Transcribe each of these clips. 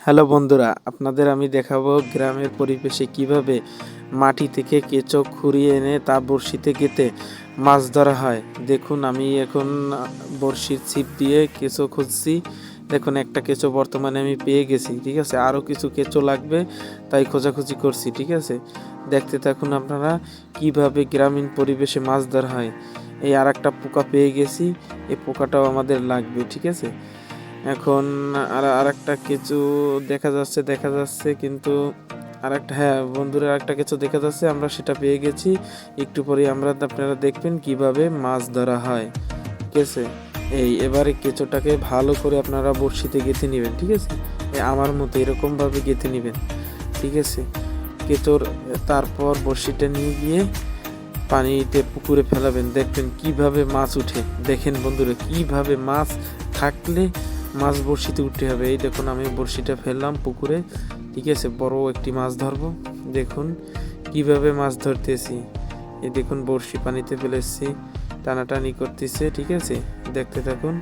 Hello বন্ধুরা, আপনাদের আমি দেখাবো গ্রামের পরিবেশে কিভাবে মাটি থেকে কেঁচো কুড়িয়ে এনে তা বড়শিতে গেঁথে মাছ ধরা হয়। দেখুন, আমি এখন বড়শির ছিপ দিয়ে কেঁচো খুঁজছি। দেখুন, একটা কেঁচো বর্তমানে আমি পেয়ে গেছি। ঠিক আছে, আরও কিছু কেঁচো লাগবে, তাই খোঁজাখুঁজি করছি। ঠিক আছে, দেখতে থাকুন আপনারা কিভাবে গ্রামীণ পরিবেশে মাছ ধরা হয়। এই আর একটা পোকা পেয়ে গেছি, এই পোকাটাও আমাদের লাগবে। ঠিক আছে, এখন আরেকটা কেঁচো দেখা যাচ্ছে কিন্তু আরেকটা, হ্যাঁ বন্ধুরা, আরেকটা কেঁচো দেখা যাচ্ছে, আমরা সেটা পেয়ে গেছি। একটু পরে আপনারা দেখবেন কিভাবে মাছ ধরা হয়। ঠিক আছে, এবারে কেঁচোটাকে ভালো করে আপনারা বড়শিতে গেঁথে নেবেন। ঠিক আছে, আমার মতো এরকমভাবে গেঁথে নেবেন। ঠিক আছে, কেঁচোর তারপর বড়শিটা নিয়ে গিয়ে পানিতে পুকুরে ফেলাবেন, দেখবেন কিভাবে মাছ উঠে। দেখেন বন্ধুরা, কিভাবে মাছ থাকলে মাছ বড়শিতে উঠতে হবে। এই দেখুন, আমি বড়শিটা ফেললাম পুকুরে। ঠিক আছে, বড় একটি মাছ ধরবো। দেখুন কিভাবে মাছ ধরতেছি। এই দেখুন, বড়শি পানিতে ফেলেছি, টানাটানি করতেছে। ঠিক আছে, দেখতে থাকুন।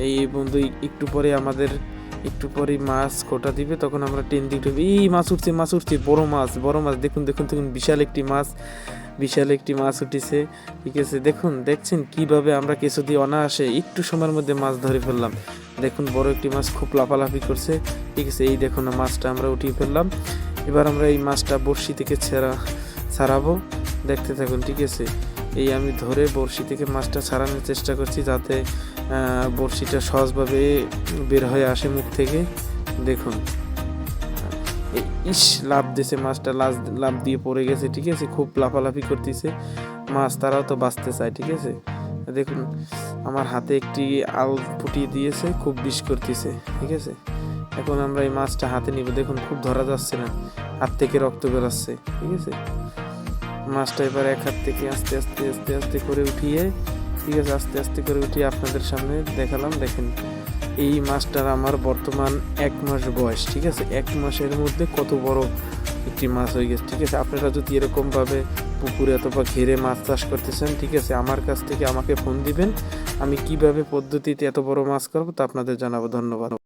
এই বন্ধু, একটু পরে মাছ কোটা দিবে, তখন আমরা টেন দিয়ে উঠবে। এই মাছ উঠছে, বড় মাছ। দেখুন, বিশাল একটি মাছ উঠেছে। ঠিক আছে, দেখছেন কিভাবে আমরা কেঁচো দিয়ে অনায়াসে একটু সময়ের মধ্যে মাছ ধরে ফেললাম। দেখুন, বড় একটি মাছ খুব লাফালাফি করছে। ঠিক আছে, এই দেখুন মাছটা আমরা উঠিয়ে ফেললাম। এবার আমরা এই মাছটা বড়শি থেকে ছাড়াবো, দেখতে থাকুন। ঠিক আছে, আমি ধরে বড়শি থেকে মাছটা ছাড়ানোর চেষ্টা করছি, যাতে বড়শিটা সহজভাবে বের হয়ে আসে মুখ থেকে। দেখুন, লাফ দিয়েছে মাছটা, লাফ দিয়ে পড়ে গেছে। ঠিক আছে, খুব লাফালাফি করতেছে মাছ, তারাও তো বাঁচতে চায়। ঠিক আছে, দেখুন আমার হাতে একটি আল ফুটিয়ে দিয়েছে, খুব বিষ করতেছে। ঠিক আছে, এখন আমরা এই মাছটা হাতে নিব। দেখুন, খুব ধরা যাচ্ছে না, হাত থেকে রক্ত বেরোচ্ছে। ঠিক আছে, মাছটা এবার এক হাত থেকে আস্তে আস্তে করে উঠিয়ে, ঠিক আছে, আস্তে করে উঠিয়ে আপনাদের সামনে দেখালাম। দেখেন, এই মাছটার আমার বর্তমান 1 মাস বয়স। ঠিক আছে, 1 মাসের মধ্যে কত বড় একটি মাছ হয়ে গেছে। ঠিক আছে, আপনারা যদি এরকমভাবে পুকুরে অথবা ঘেরে মাছ চাষ করতেছেন, ঠিক আছে, আমার কাছ থেকে আমাকে ফোন দিবেন। আমি কিভাবে পদ্ধতিতে এত বড় মাছ করবো তা আপনাদের জানাবো। ধন্যবাদ।